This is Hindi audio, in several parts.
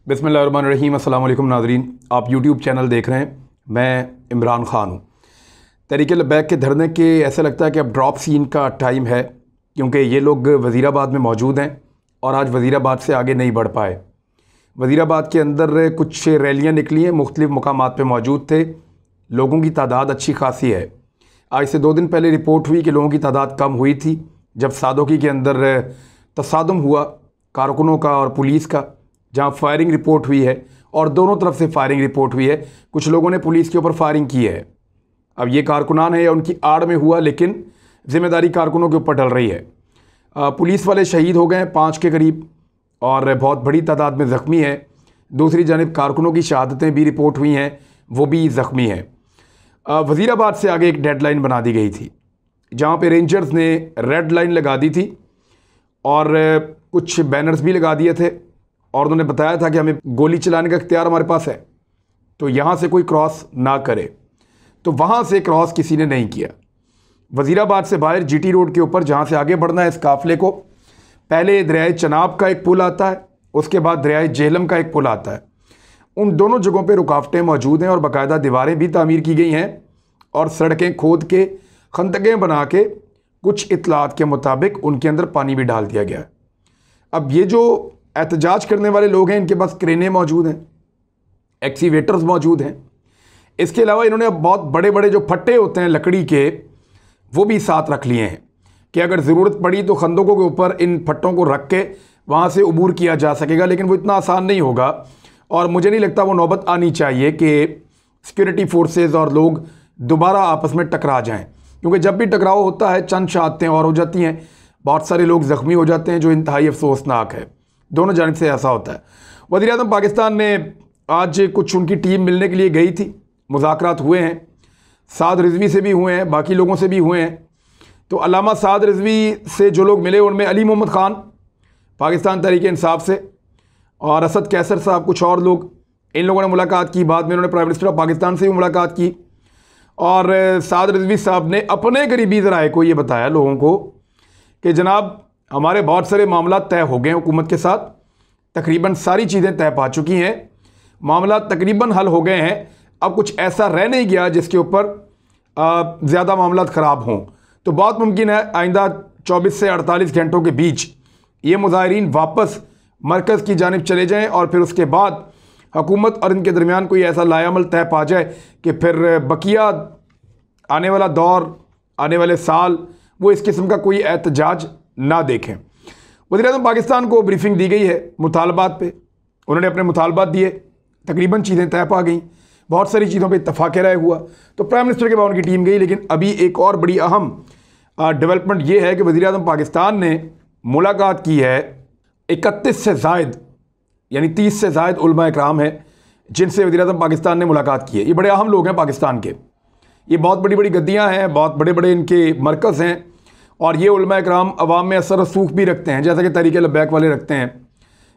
बिस्मिल्लाहिर्रहमानिर्रहीम। अस्सलाम वालेकुम नाज़रीन, आप यूट्यूब चैनल देख रहे हैं। मैं इमरान ख़ान हूँ। तहरीक लब्बैक के धरने के ऐसा लगता है कि अब ड्रॉप सीन का टाइम है, क्योंकि ये लोग वज़ीराबाद में मौजूद हैं और आज वज़ीराबाद से आगे नहीं बढ़ पाए। वज़ीराबाद के अंदर कुछ रैलियाँ निकली हैं, मुख्तलिफ़ मुकामात पर मौजूद थे, लोगों की तादाद अच्छी खासी है। आज से 2 दिन पहले रिपोर्ट हुई कि लोगों की तादाद कम हुई थी, जब सादोकी के अंदर तसादुम हुआ कारकुनों का और पुलिस का, जहाँ फायरिंग रिपोर्ट हुई है और दोनों तरफ से फायरिंग रिपोर्ट हुई है। कुछ लोगों ने पुलिस के ऊपर फायरिंग की है। अब ये कारकुनान है या उनकी आड़ में हुआ, लेकिन ज़िम्मेदारी कारकुनों के ऊपर डल रही है। पुलिस वाले शहीद हो गए 5 के करीब और बहुत बड़ी तादाद में ज़ख्मी है। दूसरी जानिब कारकुनों की शहादतें भी रिपोर्ट हुई हैं, वो भी ज़ख्मी हैं। वज़ीराबाद से आगे एक डेडलाइन बना दी गई थी, जहाँ पे रेंजर्स ने रेड लाइन लगा दी थी और कुछ बैनर्स भी लगा दिए थे और उन्होंने बताया था कि हमें गोली चलाने का इख्तियार हमारे पास है, तो यहाँ से कोई क्रॉस ना करे। तो वहाँ से क्रॉस किसी ने नहीं किया। वज़ीराबाद से बाहर जीटी रोड के ऊपर जहाँ से आगे बढ़ना है इस काफ़िले को, पहले दरियाए चनाब का एक पुल आता है, उसके बाद दरियाए जेहलम का एक पुल आता है। उन दोनों जगहों पे रुकावटें मौजूद हैं और बाकायदा दीवारें भी तामीर की गई हैं और सड़कें खोद के खंदकें बना के कुछ इतलात के मुताबिक उनके अंदर पानी भी डाल दिया गया है। अब ये जो एहतजाज करने वाले लोग हैं, इनके पास क्रेनें मौजूद हैं, एक्सीवेटर्स मौजूद हैं। इसके अलावा इन्होंने अब बहुत बड़े बड़े जो फट्टे होते हैं लकड़ी के, वो भी साथ रख लिए हैं कि अगर ज़रूरत पड़ी तो खंदकों के ऊपर इन फट्टों को रख के वहाँ से अबूर किया जा सकेगा। लेकिन वो इतना आसान नहीं होगा और मुझे नहीं लगता वो नौबत आनी चाहिए कि सिक्योरिटी फोर्सेस और लोग दोबारा आपस में टकरा जाएं, क्योंकि जब भी टकराव होता है चंद शहादतें और हो जाती हैं, बहुत सारे लोग ज़ख्मी हो जाते हैं, जो इंतहाई अफसोसनाक है। दोनों जानिब से ऐसा होता है। वज़ीर-ए-आज़म पाकिस्तान ने आज कुछ उनकी टीम मिलने के लिए गई थी, मुज़ाकरात हुए हैं, साद रिज़वी से भी हुए हैं, बाकी लोगों से भी हुए हैं। तो अल्लामा साद रिज़वी से जो लोग मिले उनमें अली मोहम्मद ख़ान पाकिस्तान तहरीक इंसाफ से और असद कैसर साहब, कुछ और लोग, इन लोगों ने मुलाकात की। बाद में उन्होंने प्राइम मिनिस्टर ऑफ पाकिस्तान से भी मुलाकात की और साद रिज़वी साहब ने अपने करीबी ज़राए को ये बताया लोगों को कि जनाब हमारे बहुत सारे मामला तय हो गए हैं हुकूमत के साथ, तकरीबन सारी चीज़ें तय पा चुकी हैं, मामला तकरीबन हल हो गए हैं। अब कुछ ऐसा रह नहीं गया जिसके ऊपर ज़्यादा मामला ख़राब हों। तो बहुत मुमकिन है आइंदा 24 से 48 घंटों के बीच ये मुज़ाहिरीन वापस मरकज़ की जानिब चले जाएँ और फिर उसके बाद हुकूमत और इनके दरमियान कोई ऐसा लायामल तय पा जाए कि फिर बकिया आने वाला दौर, आने वाले साल, वो इस किस्म का कोई एहतजाज ना देखें। वज़ीर-ए-आज़म पाकिस्तान को ब्रीफिंग दी गई है मुतालबात पे, उन्होंने अपने मुतालबात दिए, तकरीबन चीज़ें तय पा गई, बहुत सारी चीज़ों पे इत्तफाक़ राय हुआ। तो प्राइम मिनिस्टर के बाद उनकी टीम गई। लेकिन अभी एक और बड़ी अहम डेवलपमेंट ये है कि वज़ीर-ए-आज़म पाकिस्तान ने मुलाकात की है 31 से ज़ायद, यानी 30 से ज़ायद उलमा इकराम है जिनसे वज़ीर-ए-आज़म पाकिस्तान ने मुलाकात की है। ये बड़े अहम लोग हैं पाकिस्तान के, ये बहुत बड़ी बड़ी गद्दियाँ हैं, बहुत बड़े बड़े इनके मरकज़ हैं और ये उलमा इकराम अवाम में असर रसूख भी रखते हैं, जैसा कि तहरीक लब्बैक वाले रखते हैं,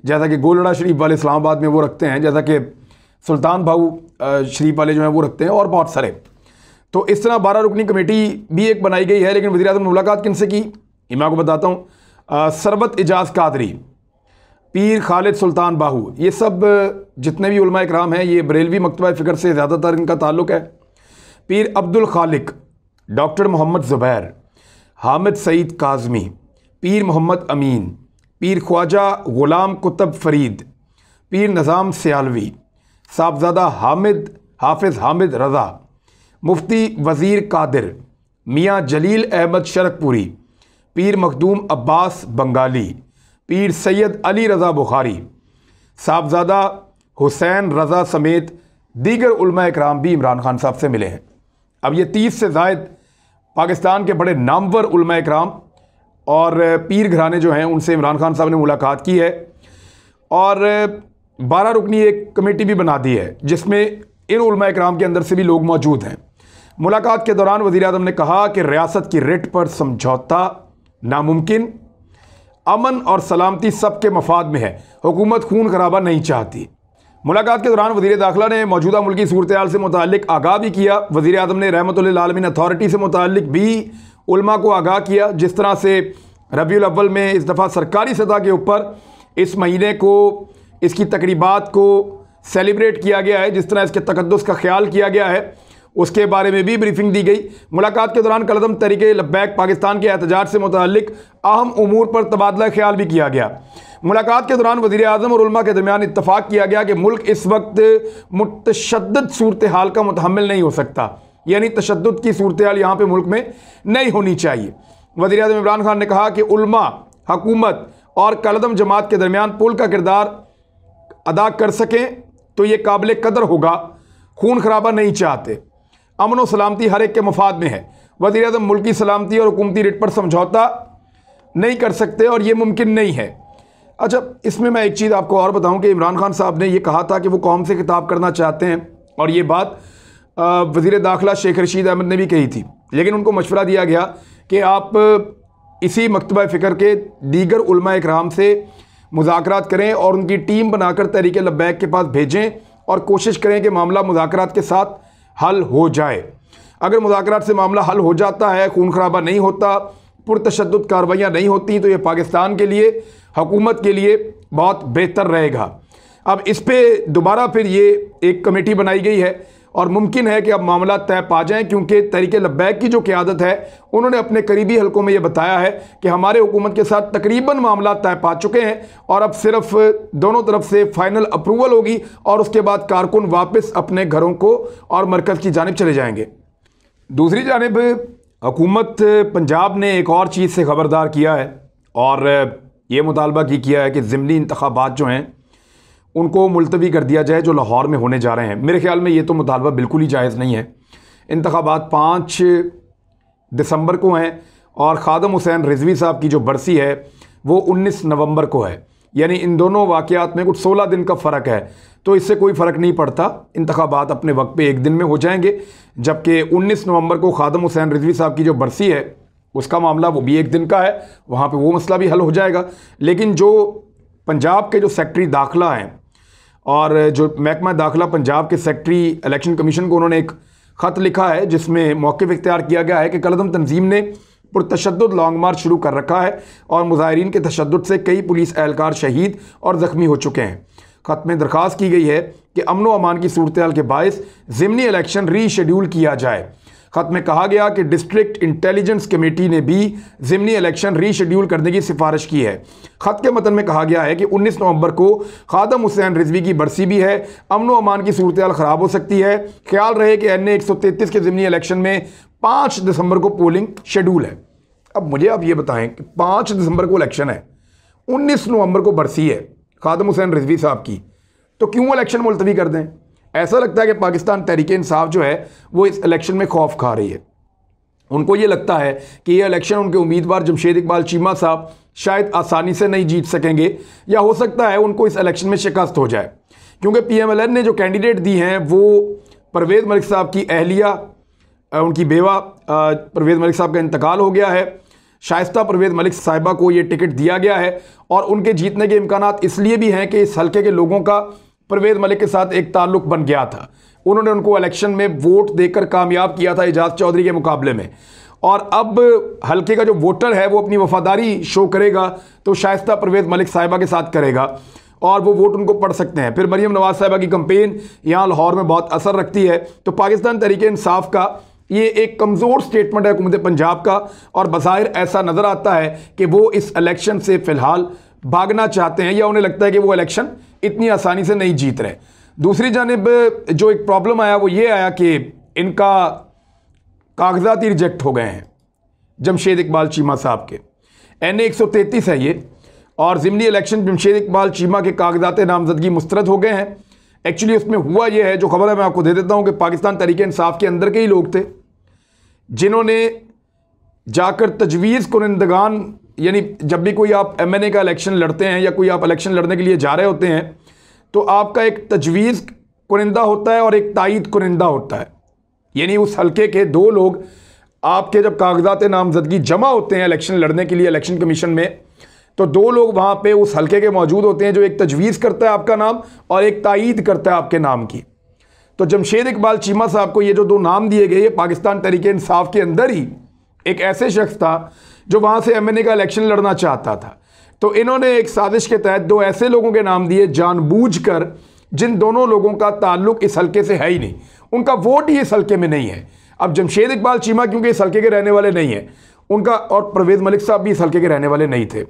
जैसा कि गोलड़ा शरीफ वाले इस्लामाबाद में वो रखते हैं, जैसा कि सुल्तान बाहू शरीफ वाले जो हैं वो रखते हैं और बहुत सारे। तो इस तरह 12 रुकनी कमेटी भी एक बनाई गई है। लेकिन वज़ीर-ए-आज़म ने मुलाकात किनसे की, ये मैं आपको बताता हूँ। सरबत इजाज़ कादरी, पीर खालिद सुल्तान बाहू, ये सब जितने भी उलमा इकराम हैं ये बरेलवी मकतबा फ़िक्र से ज़्यादातर इनका ताल्लुक़ है। पीर अब्दुल खालिक, डॉक्टर मोहम्मद ज़ुबैर, हामिद सईद काज़मी, पीर मोहम्मद अमीन, पीर ख्वाजा ग़ुलाम कुतुब फ़रीद, पीर निज़ाम सियालवी, साहबज़ादा हाफिज़ हामिद रज़ा, मुफ्ती वज़ीर कादिर, मियाँ जलील अहमद शरकपुरी, पीर मखदूम अब्बास बंगाली, पीर सैयद अली रज़ा बुखारी, साहबज़ादा हुसैन रज़ा समेत दीगर उलमा इकराम भी इमरान ख़ान साहब से मिले हैं। अब ये 30 से ज़ायद पाकिस्तान के बड़े नामवर उलमा इकराम और पीर घराने जो हैं उनसे इमरान ख़ान साहब ने मुलाकात की है और 12 रुकनी एक कमेटी भी बना दी है जिसमें इन उलमा इकराम के अंदर से भी लोग मौजूद हैं। मुलाकात के दौरान वज़ीर-ए-आज़म ने कहा कि रियासत की रिट पर समझौता नामुमकिन, अमन और सलामती सबके मफाद में है, हुकूमत खून खराबा नहीं चाहती। मुलाकात के दौरान वज़ीर दाखिला ने मौजूदा मुल्की सूरत-ए-हाल से मुताल्लिक आगाह भी किया। वज़ीर-ए-आज़म ने रहमतुल्लिल आलमीन अथॉरिटी से मुताल्लिक भी उलमा को आगाह किया। जिस तरह से रबीउल अव्वल में इस दफ़ा सरकारी सतह के ऊपर इस महीने को इसकी तकरीबात को सेलिब्रेट किया गया है, जिस तरह इसके तकद्दुस का ख्याल किया गया है, उसके बारे में भी ब्रीफिंग दी गई। मुलाकात के दौरान कलअदम तहरीके लब्बैक पाकिस्तान के एहतजाज से मुतअल्लिक अहम उमूर पर तबादला ख्याल भी किया गया। मुलाकात के दौरान वज़ीर आज़म और उलमा के दरमियान इत्तफाक किया गया कि मुल्क इस वक्त मुतशद्दिद सूरत हाल का मुतहम्मिल नहीं हो सकता, यानी तशद्दुद की सूरत हाल यहाँ पर मुल्क में नहीं होनी चाहिए। वज़ीर आज़म इमरान खान ने कहा कि उलमा, हुकूमत और कलअदम जमात के दरमियान पुल का किरदार अदा कर सकें तो ये काबिल कदर होगा। खून खराबा नहीं चाहते, अमन और सलामती हर एक के मफाद में है। वज़ीर आज़म मुल्की सलामती और हुकूमती रिट पर समझौता नहीं कर सकते और ये मुमकिन नहीं है। अच्छा, इसमें मैं एक चीज़ आपको और बताऊं कि इमरान खान साहब ने ये कहा था कि वो कौम से खिताब करना चाहते हैं, और ये बात वज़ीर दाखिला शेख रशीद अहमद ने भी कही थी, लेकिन उनको मशवरा दिया गया कि आप इसी मकतबा फ़िक्र के दीगर उलमा इकराम से मुज़ाकरात करें और उनकी टीम बनाकर तहरीक लब्बैक के पास भेजें और कोशिश करें कि मामला मुज़ाकरात के साथ हल हो जाए। अगर मुज़ाकरात से मामला हल हो जाता है, खून खराबा नहीं होता, पुरतशद्दुद कार्रवाइयाँ नहीं होती, तो ये पाकिस्तान के लिए, हुकूमत के लिए बहुत बेहतर रहेगा। अब इस पर दोबारा फिर ये एक कमेटी बनाई गई है और मुमकिन है कि अब मामला तय पा जाएँ, क्योंकि तहरीक लब्बैक की जो क़यादत है उन्होंने अपने करीबी हलकों में ये बताया है कि हमारे हुकूमत के साथ तकरीबन मामला तय पा चुके हैं और अब सिर्फ दोनों तरफ से फाइनल अप्रूवल होगी और उसके बाद कारकुन वापस अपने घरों को और मरकज़ की जानिब चले जाएंगे। दूसरी जानिब हुकूमत पंजाब ने एक और चीज़ से ख़बरदार किया है और ये मुतालबा किया है कि ज़िमनी इंतखाबात जो हैं उनको मुलतवी कर दिया जाए, जो लाहौर में होने जा रहे हैं। मेरे ख्याल में ये तो मुतालबा बिल्कुल ही जायज़ नहीं है। इंतखाबात 5 दिसंबर को हैं और ख़ादम हुसैन रिजवी साहब की जो बरसी है वो 19 नवंबर को है, यानी इन दोनों वाक़यात में कुछ 16 दिन का फ़र्क है, तो इससे कोई फ़र्क नहीं पड़ता। इंतखाबात अपने वक्त पे एक दिन में हो जाएंगे, जबकि 19 नवंबर को ख़ादम हुसैन रिजवी साहब की जो बरसी है उसका मामला वो भी एक दिन का है, वहाँ पे वो मसला भी हल हो जाएगा। लेकिन जो पंजाब के जो सेक्रेटरी दाखिला हैं और जो महकमा दाखिला पंजाब के सेक्रेटरी इलेक्शन कमीशन को, उन्होंने एक ख़त लिखा है जिसमें मौक़िफ़ इख्तियार किया गया है कि कलअदम तंजीम ने पुरतशद्दुद लॉन्ग मार्च शुरू कर रखा है और मुज़ाहिरीन के तशद्दुद से कई पुलिस एहलकार शहीद और ज़ख्मी हो चुके हैं। ख़त में दरख्वास्त की गई है कि अमन व अमान की सूरत हाल के बायस ज़िमनी इलेक्शन रीशेड्यूल किया जाए। ख़त में कहा गया कि डिस्ट्रिक्ट इंटेलिजेंस कमेटी ने भी ज़िमनी इलेक्शन रीशेड्यूल करने की सिफारिश की है। ख़त के मतन में कहा गया है कि 19 नवंबर को ख़ादम हुसैन रिजवी की बरसी भी है, अमन व अमान की सूरत हाल ख़राब हो सकती है। ख्याल रहे कि NA 133 के ज़िमनी इलेक्शन में 5 दिसंबर को पोलिंग शेड्यूल है। अब मुझे आप ये बताएं कि 5 दिसंबर को इलेक्शन है, 19 नवंबर को बरसी है ख़ादम हुसैन रिजवी साहब की, तो क्यों इलेक्शन मुलतवी कर दें? ऐसा लगता है कि पाकिस्तान तहरीक इंसाफ जो है वो इस इलेक्शन में खौफ खा रही है। उनको ये लगता है कि ये इलेक्शन उनके उम्मीदवार जमशेद इकबाल चीमा साहब शायद आसानी से नहीं जीत सकेंगे, या हो सकता है उनको इस इलेक्शन में शिकस्त हो जाए, क्योंकि PMLN ने जो कैंडिडेट दी हैं वो परवेज़ मलिक साहब की अहलिया, उनकी बेवा परवेज़ मलिक साहब का इंतकाल हो गया है, शाइस्ता परवेज़ मलिक साहिबा को ये टिकट दिया गया है और उनके जीतने के इम्कानात इसलिए भी हैं कि इस हल्के के लोगों का परवेज़ मलिक के साथ एक ताल्लुक़ बन गया था। उन्होंने उनको इलेक्शन में वोट देकर कामयाब किया था एजाज चौधरी के मुकाबले में, और अब हल्के का जो वोटर है वो अपनी वफादारी शो करेगा तो शाइस्ता परवेज़ मलिक साहिबा के साथ करेगा और वो वोट उनको पड़ सकते हैं। फिर मरीम नवाज़ साहिबा की कंपेन यहाँ लाहौर में बहुत असर रखती है। तो पाकिस्तान तहरीक इंसाफ का ये एक कमज़ोर स्टेटमेंट है हुकूमत पंजाब का, और बज़ाहिर ऐसा नज़र आता है कि वो इस इलेक्शन से फ़िलहाल भागना चाहते हैं, या उन्हें लगता है कि वो इलेक्शन इतनी आसानी से नहीं जीत रहे। दूसरी जानिब जो एक प्रॉब्लम आया वो ये आया कि इनका कागजात ही रिजेक्ट हो गए हैं जमशेद इकबाल चीमा साहब के। NA 133 है ये, और ज़िमनी इलेक्शन जमशेद इकबाल चीमा के कागजात नामजदगी मुस्तरद हो गए हैं। एक्चुअली उसमें हुआ ये है, जो खबर है मैं आपको दे देता हूँ, कि पाकिस्तान तहरीक इंसाफ के अंदर के ही लोग थे जिन्होंने जाकर तजवीज़ कुनिंदगान, यानी जब भी कोई आप MNA का इलेक्शन लड़ते हैं या कोई आप इलेक्शन लड़ने के लिए जा रहे होते हैं तो आपका एक तजवीज़ कुनिंदा होता है और एक तायीद कुनिंदा होता है, यानी उस हल्के के 2 लोग आपके जब कागजात नामजदगी जमा होते हैं इलेक्शन लड़ने के लिए इलेक्शन कमीशन में, तो 2 लोग वहाँ पे उस हल्के के मौजूद होते हैं, जो एक तजवीज़ करता है आपका नाम और एक तायीद करता है आपके नाम की। तो जमशेद इकबाल चीमा साहब को ये जो 2 नाम दिए गए, ये पाकिस्तान तहरीक इंसाफ के अंदर ही एक ऐसे शख्स था जो वहाँ से MNA का इलेक्शन लड़ना चाहता था, तो इन्होंने एक साजिश के तहत दो ऐसे लोगों के नाम दिए जानबूझकर, जिन दोनों लोगों का ताल्लुक इस हल्के से है ही नहीं, उनका वोट ही इस हल्के में नहीं है। अब जमशेद इकबाल चीमा क्योंकि इस हल्के के रहने वाले नहीं है उनका, और परवेज़ मलिक साहब भी इस हल्के के रहने वाले नहीं थे।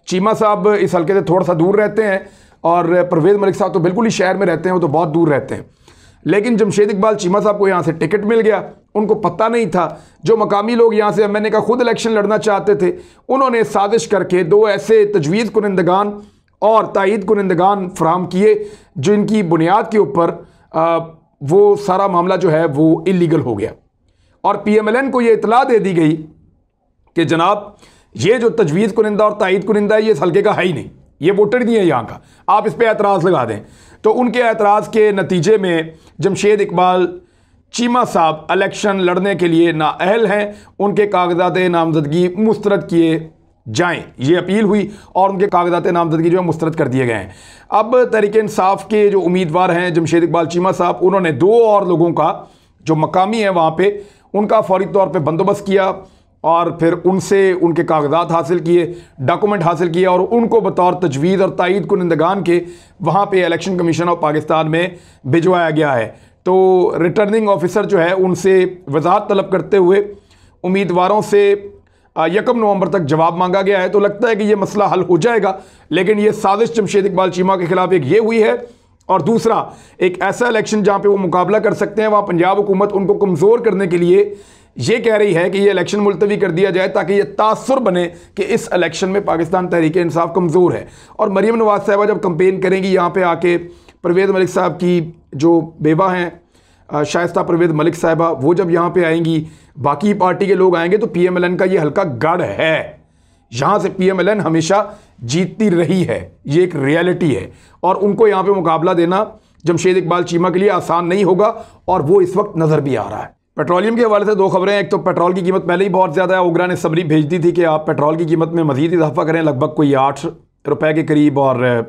चीमा साहब इस हल्के से थोड़ा सा दूर रहते हैं और परवेज़ मलिक साहब तो बिल्कुल ही शहर में रहते हैं, वो तो बहुत दूर रहते हैं। लेकिन जमशेद इकबाल चीमा साहब को यहाँ से टिकट मिल गया, उनको पता नहीं था। जो मकामी लोग यहाँ से मैंने कहा खुद इलेक्शन लड़ना चाहते थे, उन्होंने साजिश करके दो ऐसे तजवीज़ कुनिंदगान और तायीद कुनिंदगान फराम किए जिनकी बुनियाद के ऊपर वो सारा मामला जो है वो इलीगल हो गया। और PMLN को ये इतला दे दी गई कि जनाब ये जो तजवीज़ कुनिंदा और तायीद कुनिंदा है ये इस हल्के का है ही नहीं, ये वोटर नहीं है यहाँ का, आप इस पर एतराज़ लगा दें। तो उनके एतराज़ के नतीजे में जमशेद इकबाल चीमा साहब इलेक्शन लड़ने के लिए नाअहल हैं, उनके कागजात नामजदगी मुस्तरद किए जाएं, ये अपील हुई और उनके कागजात नामजदगी जो है मुस्तरद कर दिए गए हैं। अब तहरीक इंसाफ के जो उम्मीदवार हैं जमशेद इकबाल चीमा साहब, उन्होंने दो और लोगों का जो मकामी है वहाँ पे उनका फौरी तौर पे बंदोबस्त किया और फिर उनसे उनके कागजात हासिल किए, डॉक्यूमेंट हासिल किए और उनको बतौर तजवीज़ और तायीद कुनिंदगान के वहाँ पे इलेक्शन कमीशन ऑफ पाकिस्तान में भिजवाया गया है। तो रिटर्निंग ऑफिसर जो है उनसे वजाहत तलब करते हुए उम्मीदवारों से 1 नवंबर तक जवाब मांगा गया है। तो लगता है कि ये मसला हल हो जाएगा, लेकिन ये साजिश जमशेद इकबाल चीमा के खिलाफ एक ये हुई है और दूसरा एक ऐसा इलेक्शन जहाँ पे वो मुकाबला कर सकते हैं, वहाँ पंजाब हुकूमत उनको कमज़ोर करने के लिए ये कह रही है कि ये इलेक्शन मुलतवी कर दिया जाए ताकि ये तासुर बने कि इस इलेक्शन में पाकिस्तान तहरीक इंसाफ कमज़ोर है। और मरीम नवाज़ साहिबा जब कंपेन करेंगी यहाँ पे आके, परवेज़ मलिक साहब की जो बेवा हैं शाइस्ता परवेज़ मलिक साहिबा, वो जब यहाँ पे आएंगी, बाकी पार्टी के लोग आएंगे, तो PMLN का ये हल्का गढ़ है, यहाँ से PMLN हमेशा जीतती रही है, ये एक रियलिटी है। और उनको यहाँ पे मुकाबला देना जमशेद इकबाल चीमा के लिए आसान नहीं होगा और वो इस वक्त नज़र भी आ रहा है। पेट्रोलियम के हवाले से दो खबरें, एक तो पेट्रोल की कीमत पहले ही बहुत ज़्यादा है, ओगरा ने सबरी भेज दी थी कि आप पेट्रोल की कीमत में मज़ीद इजाफा करें, लगभग कोई 8 रुपये के करीब, और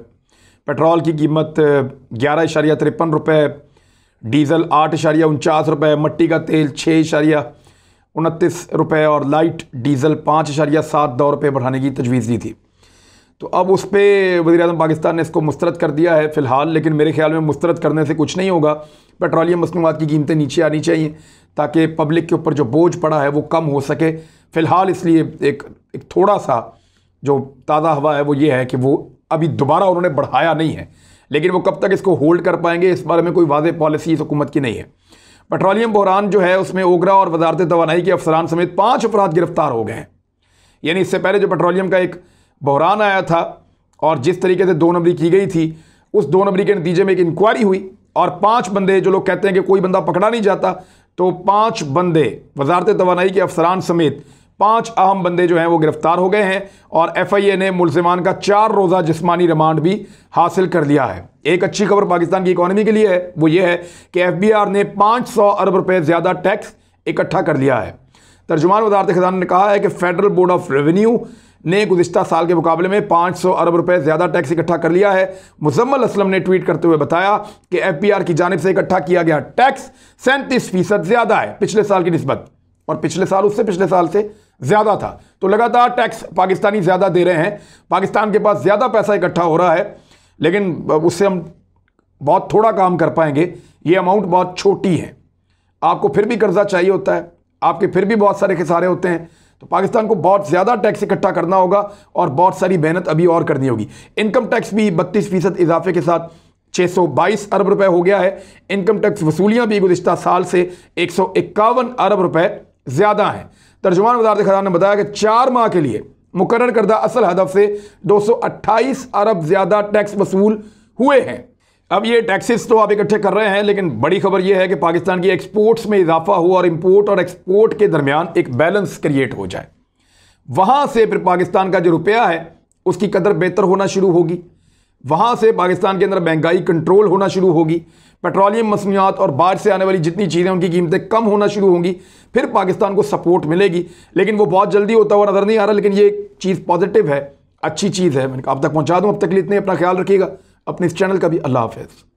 पेट्रोल की कीमत 11.53 रुपये, डीज़ल 8.49 रुपये, मट्टी का तेल 6.29 रुपये और लाइट डीज़ल 5.72 रुपये बढ़ाने की तजवीज़ दी थी। तो अब उस पर वज़ीर-ए-आज़म पाकिस्तान ने इसको मुस्तरद कर दिया है फ़िलहाल, लेकिन मेरे ख्याल में मुस्तरद करने से कुछ नहीं होगा। पेट्रोलियम मसनूआत की कीमतें नीचे आनी चाहिए ताकि पब्लिक के ऊपर जो बोझ पड़ा है वो कम हो सके फ़िलहाल। इसलिए एक थोड़ा सा जो ताज़ा हवा है वो ये है कि वो अभी दोबारा उन्होंने बढ़ाया नहीं है, लेकिन वो कब तक इसको होल्ड कर पाएंगे इस बारे में कोई वाज़ेह पॉलिसी इस हुकूमत की नहीं है। पेट्रोलियम बहरान जो है उसमें ओगरा और वजारत तवानाई के अफसरान समेत 5 अफराद गिरफ्तार हो गए हैं। यानी इससे पहले जो पेट्रोलियम का एक बहरान आया था और जिस तरीके से 2 नंबरी की गई थी, उस 2 नंबरी के नतीजे में एक इंक्वायरी हुई और 5 बंदे, जो लोग कहते हैं कि कोई बंदा पकड़ा नहीं जाता, तो 5 बंदे वजारत तवानाई के अफसरान समेत 5 अहम बंदे जो हैं वो गिरफ्तार हो गए हैं और FIA ने मुलजिमान का 4 रोज़ा जिस्मानी रिमांड भी हासिल कर लिया है। एक अच्छी खबर पाकिस्तान की इकॉनमी के लिए है, वो ये है कि FBR ने 500 अरब रुपये ज़्यादा टैक्स इकट्ठा कर लिया है। तर्जुमान वजारत खजाना ने कहा है कि फेडरल बोर्ड ऑफ रेवेन्यू ने गुज़िश्ता साल के मुकाबले में 500 अरब रुपए ज़्यादा टैक्स इकट्ठा कर लिया है। मुजम्मल असलम ने ट्वीट करते हुए बताया कि FBR की जानिब से इकट्ठा किया गया टैक्स 37% ज़्यादा है पिछले साल की निस्बत, और पिछले साल उससे पिछले साल से ज़्यादा था। तो लगातार टैक्स पाकिस्तानी ज़्यादा दे रहे हैं, पाकिस्तान के पास ज़्यादा पैसा इकट्ठा हो रहा है, लेकिन उससे हम बहुत थोड़ा काम कर पाएंगे। ये अमाउंट बहुत छोटी है, आपको फिर भी कर्जा चाहिए होता है, आपके फिर भी बहुत सारे खिसारे होते हैं, तो पाकिस्तान को बहुत ज़्यादा टैक्स इकट्ठा करना होगा और बहुत सारी मेहनत अभी और करनी होगी। इनकम टैक्स भी 32% इजाफे के साथ 622 अरब रुपए हो गया है। इनकम टैक्स वसूलियाँ भी गुज़िश्ता साल से 151 अरब रुपए ज़्यादा हैं। तर्जुमान वज़ारत खजाना ने बताया कि 4 माह के लिए मुकर्रर करदा असल हदफ से 228 अरब ज़्यादा टैक्स वसूल हुए हैं। अब ये टैक्सेस तो आप इकट्ठे कर रहे हैं, लेकिन बड़ी खबर यह है कि पाकिस्तान की एक्सपोर्ट्स में इजाफा हो और इंपोर्ट और एक्सपोर्ट के दरमियान एक बैलेंस क्रिएट हो जाए। वहाँ से फिर पाकिस्तान का जो रुपया है उसकी कदर बेहतर होना शुरू होगी, वहाँ से पाकिस्तान के अंदर महंगाई कंट्रोल होना शुरू होगी, पेट्रोलियम मसनूआत और बाहर से आने वाली जितनी चीज़ें उनकी कीमतें कम होना शुरू होंगी, फिर पाकिस्तान को सपोर्ट मिलेगी। लेकिन वो बहुत जल्दी होता हुआ नज़र नहीं आ रहा, लेकिन ये चीज़ पॉजिटिव है, अच्छी चीज़ है। मैंने आप तक पहुँचा दूँ। अब तक के लिए इतने, अपना ख्याल रखिएगा, अपने इस चैनल का भी। अल्लाह हाफ़िज़।